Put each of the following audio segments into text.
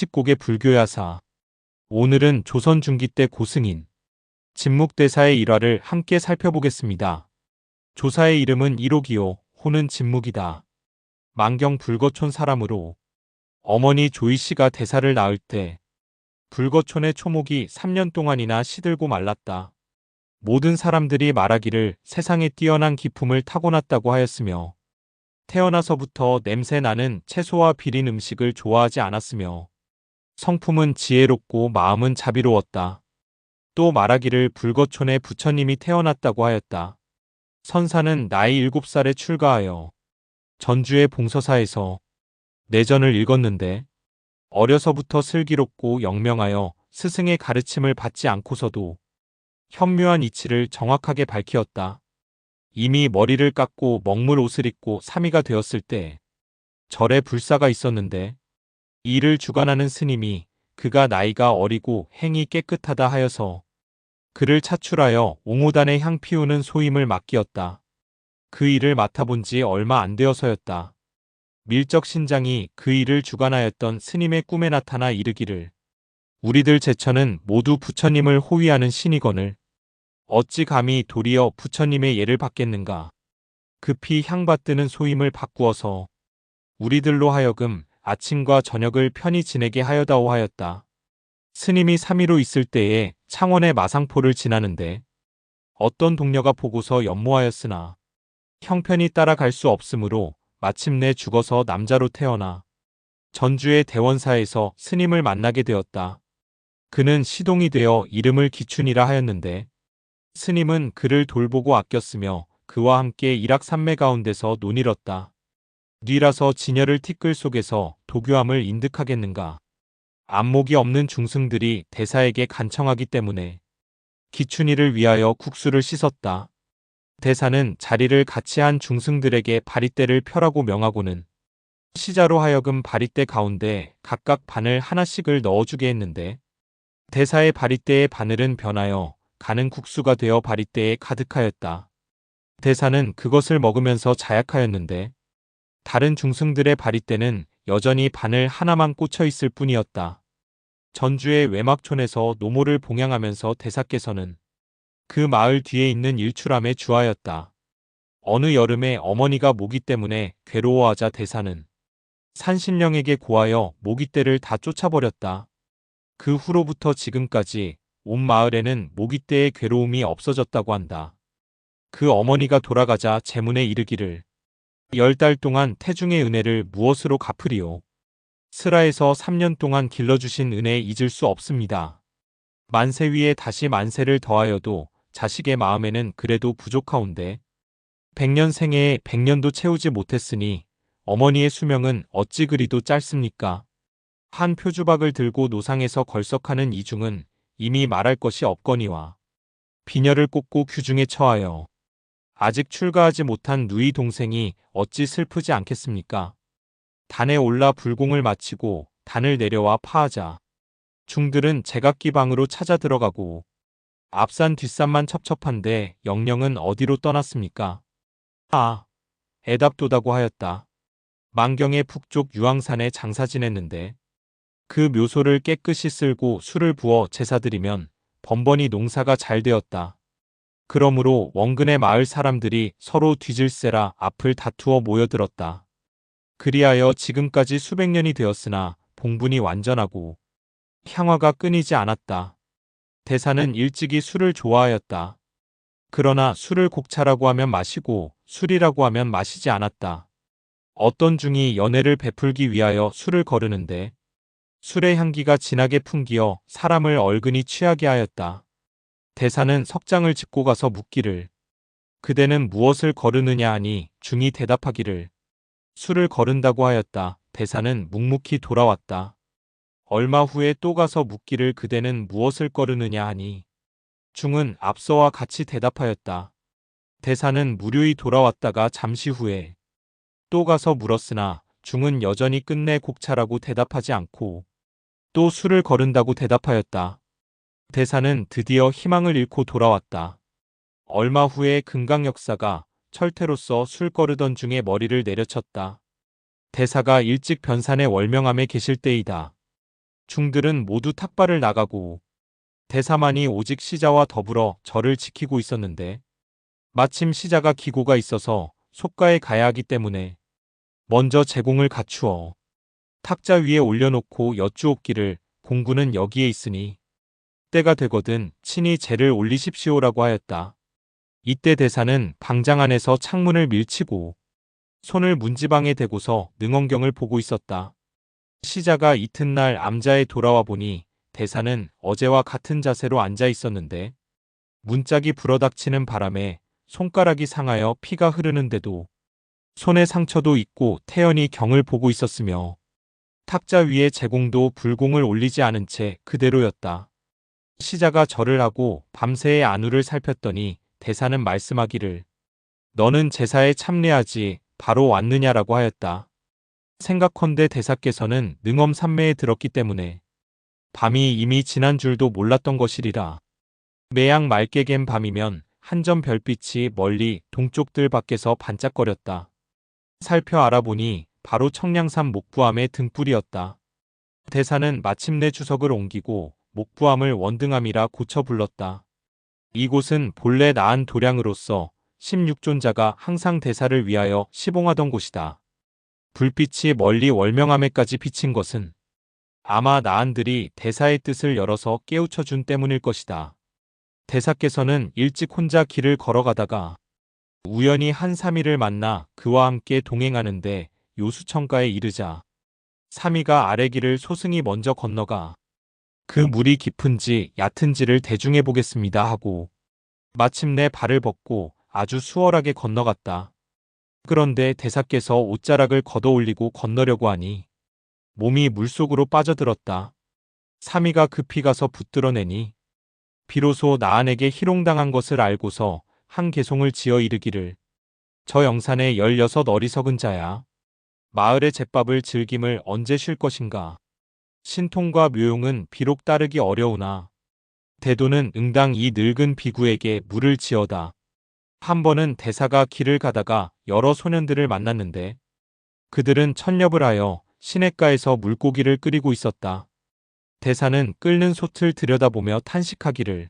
칙곡의 불교야사. 오늘은 조선 중기 때 고승인 진묵대사의 일화를 함께 살펴보겠습니다. 조사의 이름은 이록이요 호는 진묵이다. 만경 불거촌 사람으로 어머니 조이씨가 대사를 낳을 때 불거촌의 초목이 3년 동안이나 시들고 말랐다. 모든 사람들이 말하기를 세상에 뛰어난 기품을 타고났다고 하였으며 태어나서부터 냄새 나는 채소와 비린 음식을 좋아하지 않았으며 성품은 지혜롭고 마음은 자비로웠다. 또 말하기를 불거촌에 부처님이 태어났다고 하였다. 선사는 나이 7살에 출가하여 전주의 봉서사에서 내전을 읽었는데 어려서부터 슬기롭고 영명하여 스승의 가르침을 받지 않고서도 현묘한 이치를 정확하게 밝히었다. 이미 머리를 깎고 먹물 옷을 입고 사미가 되었을 때 절에 불사가 있었는데 이를 주관하는 스님이 그가 나이가 어리고 행이 깨끗하다 하여서 그를 차출하여 옹호단에 향 피우는 소임을 맡기었다. 그 일을 맡아본 지 얼마 안 되어서였다. 밀적신장이 그 일을 주관하였던 스님의 꿈에 나타나 이르기를 우리들 제천은 모두 부처님을 호위하는 신이거늘 어찌 감히 도리어 부처님의 예를 받겠는가. 급히 향받드는 소임을 바꾸어서 우리들로 하여금 아침과 저녁을 편히 지내게 하여다오 하였다. 스님이 3위로 있을 때에 창원의 마상포를 지나는데 어떤 동료가 보고서 연모하였으나 형편이 따라갈 수 없으므로 마침내 죽어서 남자로 태어나 전주의 대원사에서 스님을 만나게 되었다. 그는 시동이 되어 이름을 기춘이라 하였는데 스님은 그를 돌보고 아꼈으며 그와 함께 일학산매 가운데서 논일었다. 뉘라서 진열을 티끌 속에서 도교함을 인득하겠는가. 안목이 없는 중승들이 대사에게 간청하기 때문에 기춘이를 위하여 국수를 씻었다. 대사는 자리를 같이 한 중승들에게 바리떼를 펴라고 명하고는 시자로 하여금 바리떼 가운데 각각 바늘 하나씩을 넣어주게 했는데 대사의 바리떼의 바늘은 변하여 가는 국수가 되어 바리떼에 가득하였다. 대사는 그것을 먹으면서 자약하였는데 다른 중승들의 바리떼는 여전히 바늘 하나만 꽂혀 있을 뿐이었다. 전주의 외막촌에서 노모를 봉양하면서 대사께서는 그 마을 뒤에 있는 일출함에 주하였다. 어느 여름에 어머니가 모기 때문에 괴로워하자 대사는 산신령에게 고하여 모기떼를 다 쫓아버렸다. 그 후로부터 지금까지 온 마을에는 모기떼의 괴로움이 없어졌다고 한다. 그 어머니가 돌아가자 제문에 이르기를 10달 동안 태중의 은혜를 무엇으로 갚으리오. 스라에서 3년 동안 길러주신 은혜 잊을 수 없습니다. 만세 위에 다시 만세를 더하여도 자식의 마음에는 그래도 부족하온데 100년 생애에 100년도 채우지 못했으니 어머니의 수명은 어찌 그리도 짧습니까? 한 표주박을 들고 노상에서 걸석하는 이중은 이미 말할 것이 없거니와 비녀를 꽂고 규중에 처하여 아직 출가하지 못한 누이 동생이 어찌 슬프지 않겠습니까? 단에 올라 불공을 마치고 단을 내려와 파하자 중들은 제각기 방으로 찾아 들어가고 앞산 뒷산만 첩첩한데 영령은 어디로 떠났습니까? 아, 애답도다고 하였다. 만경의 북쪽 유황산에 장사 지냈는데 그 묘소를 깨끗이 쓸고 술을 부어 제사드리면 번번이 농사가 잘 되었다. 그러므로 원근의 마을 사람들이 서로 뒤질세라 앞을 다투어 모여들었다. 그리하여 지금까지 수백 년이 되었으나 봉분이 완전하고 향화가 끊이지 않았다. 대사는 일찍이 술을 좋아하였다. 그러나 술을 곡차라고 하면 마시고 술이라고 하면 마시지 않았다. 어떤 중이 연애를 베풀기 위하여 술을 거르는데 술의 향기가 진하게 풍기어 사람을 얼근히 취하게 하였다. 대사는 석장을 짚고 가서 묻기를 그대는 무엇을 거르느냐 하니 중이 대답하기를 술을 거른다고 하였다. 대사는 묵묵히 돌아왔다. 얼마 후에 또 가서 묻기를 그대는 무엇을 거르느냐 하니 중은 앞서와 같이 대답하였다. 대사는 무료히 돌아왔다가 잠시 후에 또 가서 물었으나 중은 여전히 끝내 곡차라고 대답하지 않고 또 술을 거른다고 대답하였다. 대사는 드디어 희망을 잃고 돌아왔다. 얼마 후에 금강역사가 철퇴로서 술 거르던 중에 머리를 내려쳤다. 대사가 일찍 변산의 월명암에 계실 때이다. 중들은 모두 탁발을 나가고 대사만이 오직 시자와 더불어 절을 지키고 있었는데 마침 시자가 기고가 있어서 속가에 가야 하기 때문에 먼저 제공을 갖추어 탁자 위에 올려놓고 여쭈옵기를 공구는 여기에 있으니 때가 되거든 친히 제를 올리십시오라고 하였다. 이때 대사는 방장 안에서 창문을 밀치고 손을 문지방에 대고서 능언경을 보고 있었다. 시자가 이튿날 암자에 돌아와 보니 대사는 어제와 같은 자세로 앉아 있었는데 문짝이 불어닥치는 바람에 손가락이 상하여 피가 흐르는데도 손에 상처도 있고 태연히 경을 보고 있었으며 탁자 위에 제공도 불공을 올리지 않은 채 그대로였다. 시자가 절을 하고 밤새의 안우를 살폈더니 대사는 말씀하기를 너는 제사에 참례하지 바로 왔느냐라고 하였다. 생각컨대 대사께서는 능엄 산매에 들었기 때문에 밤이 이미 지난 줄도 몰랐던 것이리라. 매양 맑게 갠 밤이면 한 점 별빛이 멀리 동쪽들 밖에서 반짝거렸다. 살펴 알아보니 바로 청량산 목부암의 등불이었다. 대사는 마침내 주석을 옮기고 목부암을 원등암이라 고쳐 불렀다. 이곳은 본래 나한 도량으로서 16존자가 항상 대사를 위하여 시봉하던 곳이다. 불빛이 멀리 월명암에까지 비친 것은 아마 나한들이 대사의 뜻을 열어서 깨우쳐 준 때문일 것이다. 대사께서는 일찍 혼자 길을 걸어가다가 우연히 한 사미를 만나 그와 함께 동행하는데 요수청가에 이르자 사미가 아래길을 소승이 먼저 건너가 그 물이 깊은지 얕은지를 대중해 보겠습니다 하고 마침내 발을 벗고 아주 수월하게 건너갔다. 그런데 대사께서 옷자락을 걷어 올리고 건너려고 하니 몸이 물속으로 빠져들었다. 사미가 급히 가서 붙들어내니 비로소 나한에게 희롱당한 것을 알고서 한 개송을 지어 이르기를 저 영산에 16 어리석은 자야. 마을의 제밥을 즐김을 언제 쉴 것인가. 신통과 묘용은 비록 따르기 어려우나 대도는 응당 이 늙은 비구에게 물을 지어다. 한 번은 대사가 길을 가다가 여러 소년들을 만났는데 그들은 천렵을 하여 시냇가에서 물고기를 끓이고 있었다. 대사는 끓는 솥을 들여다보며 탄식하기를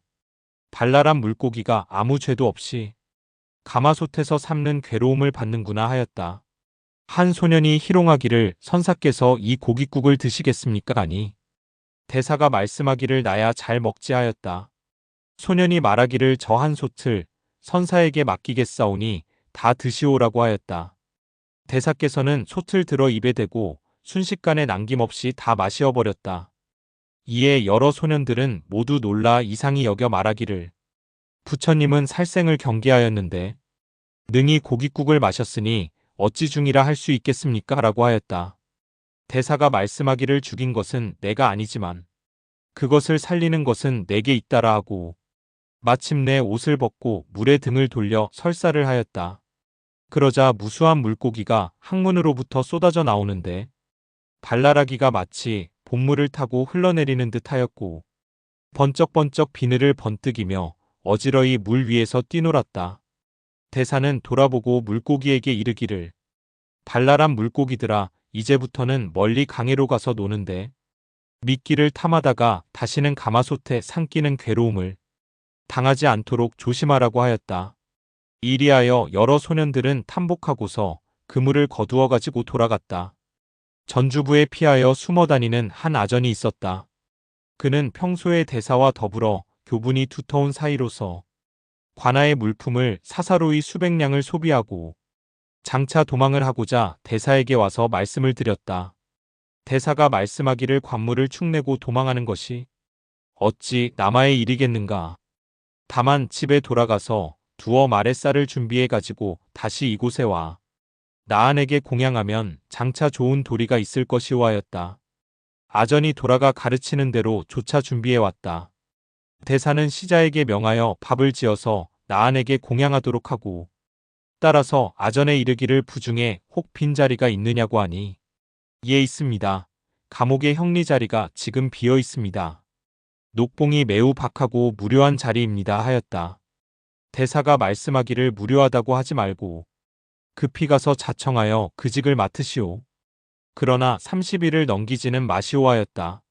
발랄한 물고기가 아무 죄도 없이 가마솥에서 삶는 괴로움을 받는구나 하였다. 한 소년이 희롱하기를 선사께서 이 고깃국을 드시겠습니까? 하니 대사가 말씀하기를 나야 잘 먹지 하였다. 소년이 말하기를 저 한 솥을 선사에게 맡기겠사오니 다 드시오라고 하였다. 대사께서는 솥을 들어 입에 대고 순식간에 남김없이 다 마시어버렸다. 이에 여러 소년들은 모두 놀라 이상히 여겨 말하기를 부처님은 살생을 경계하였는데 능히 고깃국을 마셨으니 어찌 중이라 할 수 있겠습니까? 라고 하였다. 대사가 말씀하기를 죽인 것은 내가 아니지만 그것을 살리는 것은 내게 있다라 하고 마침내 옷을 벗고 물에 등을 돌려 설사를 하였다. 그러자 무수한 물고기가 항문으로부터 쏟아져 나오는데 발랄하기가 마치 봇물을 타고 흘러내리는 듯 하였고 번쩍번쩍 비늘을 번뜩이며 어지러이 물 위에서 뛰놀았다. 대사는 돌아보고 물고기에게 이르기를 발랄한 물고기들아 이제부터는 멀리 강에로 가서 노는데 미끼를 탐하다가 다시는 가마솥에 삼키는 괴로움을 당하지 않도록 조심하라고 하였다. 이리하여 여러 소년들은 탐복하고서 그물을 거두어 가지고 돌아갔다. 전주부에 피하여 숨어 다니는 한 아전이 있었다. 그는 평소에 대사와 더불어 교분이 두터운 사이로서 관아의 물품을 사사로이 수백 량을 소비하고 장차 도망을 하고자 대사에게 와서 말씀을 드렸다. 대사가 말씀하기를 관물을 축내고 도망하는 것이 어찌 남아의 일이겠는가. 다만 집에 돌아가서 두어 마레 쌀을 준비해 가지고 다시 이곳에 와 나한에게 공양하면 장차 좋은 도리가 있을 것이오 하였다. 아전이 돌아가 가르치는 대로 조차 준비해 왔다. 대사는 시자에게 명하여 밥을 지어서 나한에게 공양하도록 하고 따라서 아전에 이르기를 부중에 혹 빈자리가 있느냐고 하니 예 있습니다. 감옥의 형리 자리가 지금 비어 있습니다. 녹봉이 매우 박하고 무료한 자리입니다 하였다. 대사가 말씀하기를 무료하다고 하지 말고 급히 가서 자청하여 그 직을 맡으시오. 그러나 30일을 넘기지는 마시오 하였다.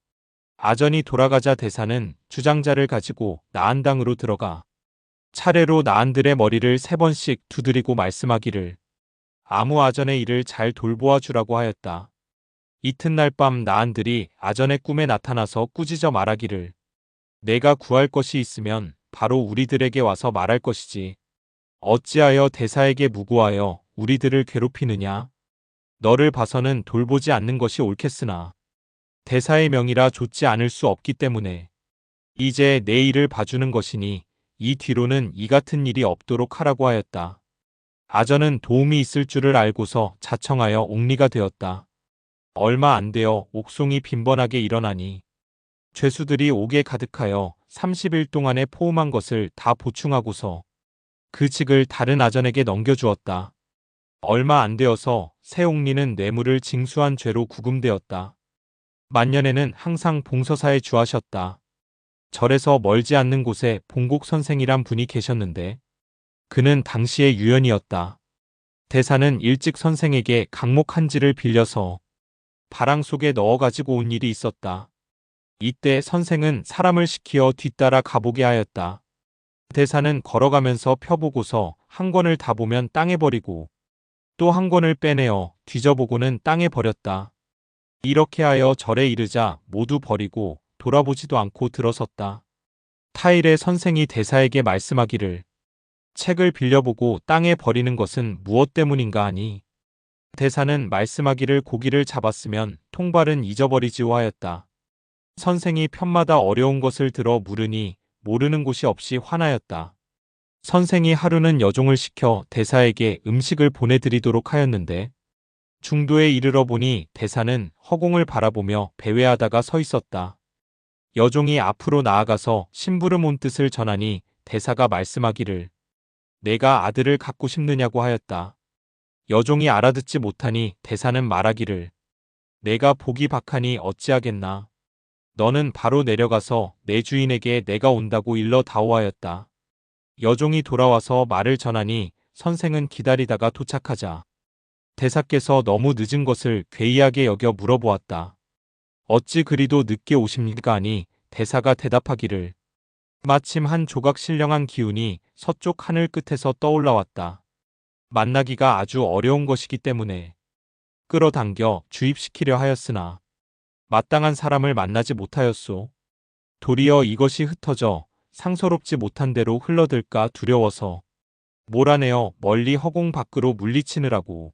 아전이 돌아가자 대사는 주장자를 가지고 나안당으로 들어가 차례로 나안들의 머리를 3번씩 두드리고 말씀하기를 아무 아전의 일을 잘 돌보아 주라고 하였다. 이튿날 밤 나안들이 아전의 꿈에 나타나서 꾸짖어 말하기를 내가 구할 것이 있으면 바로 우리들에게 와서 말할 것이지. 어찌하여 대사에게 무고하여 우리들을 괴롭히느냐. 너를 봐서는 돌보지 않는 것이 옳겠으나 대사의 명이라 좋지 않을 수 없기 때문에 이제 내 일을 봐주는 것이니 이 뒤로는 이 같은 일이 없도록 하라고 하였다. 아전은 도움이 있을 줄을 알고서 자청하여 옥리가 되었다. 얼마 안 되어 옥송이 빈번하게 일어나니 죄수들이 옥에 가득하여 30일 동안에 포함한 것을 다 보충하고서 그 직을 다른 아전에게 넘겨주었다. 얼마 안 되어서 새 옥리는 뇌물을 징수한 죄로 구금되었다. 만년에는 항상 봉서사에 주하셨다. 절에서 멀지 않는 곳에 봉곡 선생이란 분이 계셨는데 그는 당시의 유연이었다. 대사는 일찍 선생에게 강목 한 지를 빌려서 바랑 속에 넣어 가지고 온 일이 있었다. 이때 선생은 사람을 시키어 뒤따라 가보게 하였다. 대사는 걸어가면서 펴보고서 한 권을 다 보면 땅에 버리고 또 한 권을 빼내어 뒤져보고는 땅에 버렸다. 이렇게 하여 절에 이르자 모두 버리고 돌아보지도 않고 들어섰다. 타일의 선생이 대사에게 말씀하기를 책을 빌려보고 땅에 버리는 것은 무엇 때문인가 하니 대사는 말씀하기를 고기를 잡았으면 통발은 잊어버리지요 하였다. 선생이 편마다 어려운 것을 들어 물으니 모르는 곳이 없이 화나였다. 선생이 하루는 여종을 시켜 대사에게 음식을 보내드리도록 하였는데 중도에 이르러 보니 대사는 허공을 바라보며 배회하다가 서 있었다. 여종이 앞으로 나아가서 심부름 온 뜻을 전하니 대사가 말씀하기를 내가 아들을 갖고 싶느냐고 하였다. 여종이 알아듣지 못하니 대사는 말하기를 내가 복이 박하니 어찌하겠나. 너는 바로 내려가서 내 주인에게 내가 온다고 일러 다오 하였다. 여종이 돌아와서 말을 전하니 선생은 기다리다가 도착하자 대사께서 너무 늦은 것을 괴이하게 여겨 물어보았다. 어찌 그리도 늦게 오십니까 하니 대사가 대답하기를 마침 한 조각 신령한 기운이 서쪽 하늘 끝에서 떠올라왔다. 만나기가 아주 어려운 것이기 때문에 끌어당겨 주입시키려 하였으나 마땅한 사람을 만나지 못하였소. 도리어 이것이 흩어져 상서롭지 못한 대로 흘러들까 두려워서 몰아내어 멀리 허공 밖으로 물리치느라고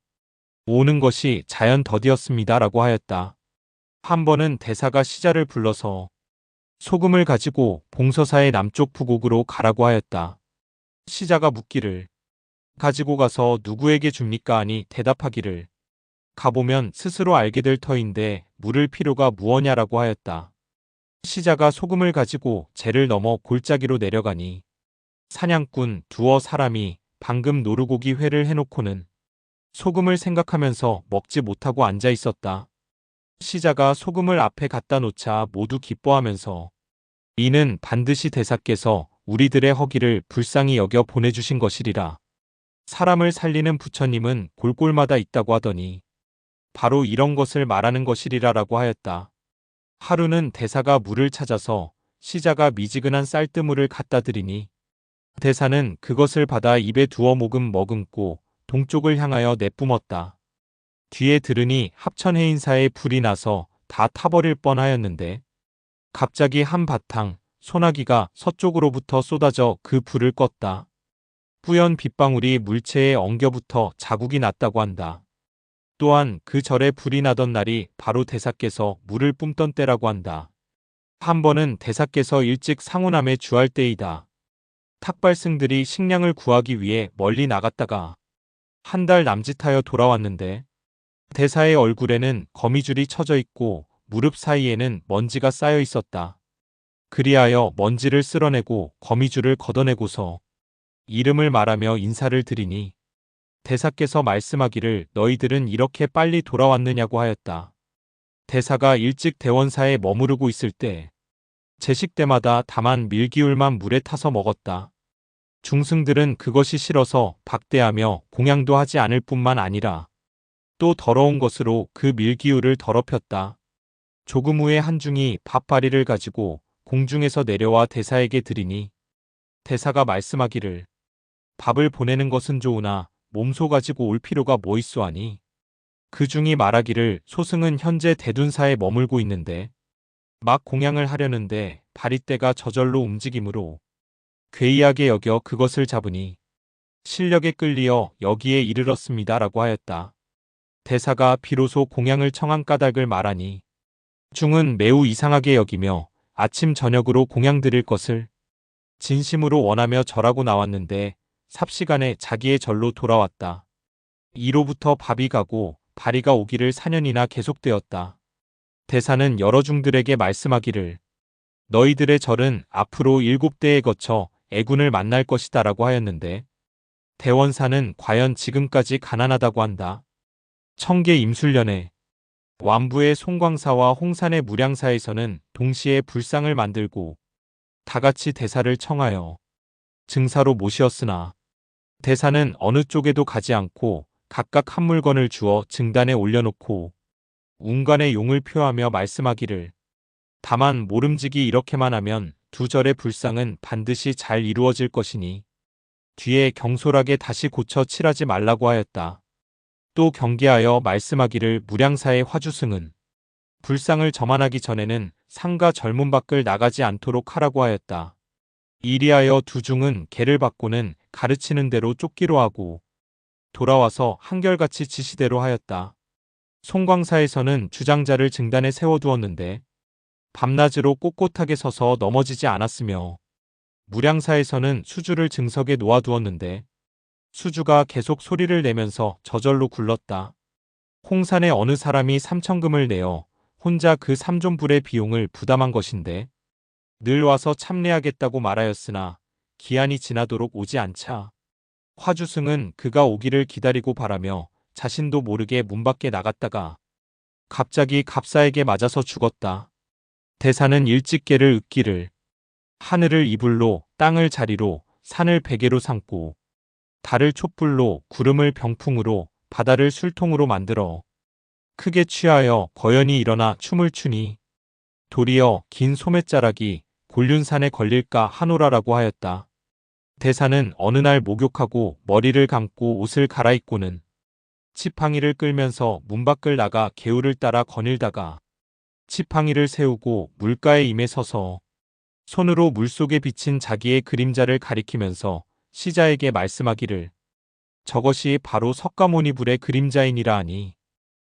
오는 것이 자연 덫이었습니다라고 하였다. 한 번은 대사가 시자를 불러서 소금을 가지고 봉서사의 남쪽 부곡으로 가라고 하였다. 시자가 묻기를 가지고 가서 누구에게 줍니까 하니 대답하기를 가보면 스스로 알게 될 터인데 물을 필요가 무엇냐라고 하였다. 시자가 소금을 가지고 제를 넘어 골짜기로 내려가니 사냥꾼 두어 사람이 방금 노루고기 회를 해놓고는 소금을 생각하면서 먹지 못하고 앉아 있었다. 시자가 소금을 앞에 갖다 놓자 모두 기뻐하면서 이는 반드시 대사께서 우리들의 허기를 불쌍히 여겨 보내주신 것이리라. 사람을 살리는 부처님은 골골마다 있다고 하더니 바로 이런 것을 말하는 것이리라라고 하였다. 하루는 대사가 물을 찾아서 시자가 미지근한 쌀뜨물을 갖다 드리니 대사는 그것을 받아 입에 두어 모금 머금고 동쪽을 향하여 내뿜었다. 뒤에 들으니 합천해인사에 불이 나서 다 타버릴 뻔하였는데 갑자기 한바탕 소나기가 서쪽으로부터 쏟아져 그 불을 껐다. 뿌연 빗방울이 물체에 엉겨붙어 자국이 났다고 한다. 또한 그 절에 불이 나던 날이 바로 대사께서 물을 뿜던 때라고 한다. 한 번은 대사께서 일찍 상호남에 주할 때이다. 탁발승들이 식량을 구하기 위해 멀리 나갔다가 한 달 남짓하여 돌아왔는데 대사의 얼굴에는 거미줄이 쳐져 있고 무릎 사이에는 먼지가 쌓여 있었다. 그리하여 먼지를 쓸어내고 거미줄을 걷어내고서 이름을 말하며 인사를 드리니 대사께서 말씀하기를 너희들은 이렇게 빨리 돌아왔느냐고 하였다. 대사가 일찍 대원사에 머무르고 있을 때 제식 때마다 다만 밀기울만 물에 타서 먹었다. 중승들은 그것이 싫어서 박대하며 공양도 하지 않을 뿐만 아니라 또 더러운 것으로 그 밀기울을 더럽혔다. 조금 후에 한중이 밥바리를 가지고 공중에서 내려와 대사에게 드리니 대사가 말씀하기를 밥을 보내는 것은 좋으나 몸소 가지고 올 필요가 뭐 있소 하니 그 중이 말하기를 소승은 현재 대둔사에 머물고 있는데 막 공양을 하려는데 바리떼가 저절로 움직이므로 괴이하게 여겨 그것을 잡으니 실력에 끌리어 여기에 이르렀습니다라고 하였다. 대사가 비로소 공양을 청한 까닭을 말하니 중은 매우 이상하게 여기며 아침 저녁으로 공양 드릴 것을 진심으로 원하며 절하고 나왔는데 삽시간에 자기의 절로 돌아왔다. 이로부터 밥이 가고 바리가 오기를 4년이나 계속되었다. 대사는 여러 중들에게 말씀하기를 너희들의 절은 앞으로 7대에 거쳐 애군을 만날 것이다 라고 하였는데 대원사는 과연 지금까지 가난하다고 한다. 청계 임술련에 완부의 송광사와 홍산의 무량사에서는 동시에 불상을 만들고 다같이 대사를 청하여 증사로 모시었으나 대사는 어느 쪽에도 가지 않고 각각 한 물건을 주어 증단에 올려놓고 운간의 용을 표하며 말씀하기를 다만 모름지기 이렇게만 하면 두 절의 불상은 반드시 잘 이루어질 것이니 뒤에 경솔하게 다시 고쳐 칠하지 말라고 하였다. 또 경계하여 말씀하기를 무량사의 화주승은 불상을 점안하기 전에는 상가 절문 밖을 나가지 않도록 하라고 하였다. 이리하여 두 중은 개를 받고는 가르치는 대로 쫓기로 하고 돌아와서 한결같이 지시대로 하였다. 송광사에서는 주장자를 증단에 세워두었는데 밤낮으로 꼿꼿하게 서서 넘어지지 않았으며 무량사에서는 수주를 증석에 놓아두었는데 수주가 계속 소리를 내면서 저절로 굴렀다. 홍산의 어느 사람이 3천금을 내어 혼자 그 3존불의 비용을 부담한 것인데 늘 와서 참례하겠다고 말하였으나 기한이 지나도록 오지 않자 화주승은 그가 오기를 기다리고 바라며 자신도 모르게 문 밖에 나갔다가 갑자기 갑사에게 맞아서 죽었다. 대사는 일찍깨를 읊기를 하늘을 이불로 땅을 자리로 산을 베개로 삼고 달을 촛불로 구름을 병풍으로 바다를 술통으로 만들어 크게 취하여 거연히 일어나 춤을 추니 도리어 긴 소매자락이 곤륜산에 걸릴까 하노라라고 하였다. 대사는 어느 날 목욕하고 머리를 감고 옷을 갈아입고는 지팡이를 끌면서 문 밖을 나가 개울을 따라 거닐다가 지팡이를 세우고 물가에 임에 서서 손으로 물속에 비친 자기의 그림자를 가리키면서 시자에게 말씀하기를 저것이 바로 석가모니불의 그림자이니라 하니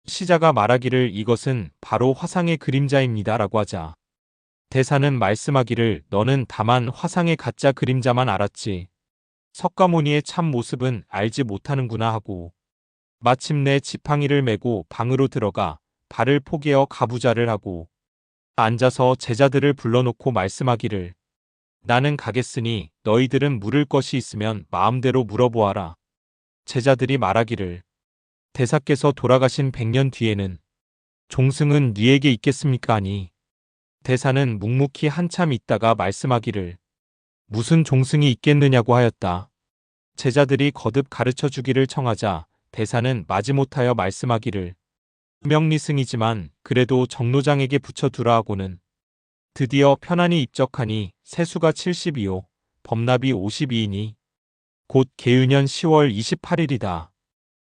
시자가 말하기를 이것은 바로 화상의 그림자입니다 라고 하자 대사는 말씀하기를 너는 다만 화상의 가짜 그림자만 알았지 석가모니의 참 모습은 알지 못하는구나 하고 마침내 지팡이를 메고 방으로 들어가 발을 포개어 가부좌를 하고 앉아서 제자들을 불러놓고 말씀하기를 나는 가겠으니 너희들은 물을 것이 있으면 마음대로 물어보아라. 제자들이 말하기를 대사께서 돌아가신 100년 뒤에는 종승은 네에게 있겠습니까 하니 대사는 묵묵히 한참 있다가 말씀하기를 무슨 종승이 있겠느냐고 하였다. 제자들이 거듭 가르쳐 주기를 청하자 대사는 마지못하여 말씀하기를 명리승이지만 그래도 정로장에게 붙여두라 하고는 드디어 편안히 입적하니 세수가 72호, 범납이 52이니 곧 계유년 10월 28일이다.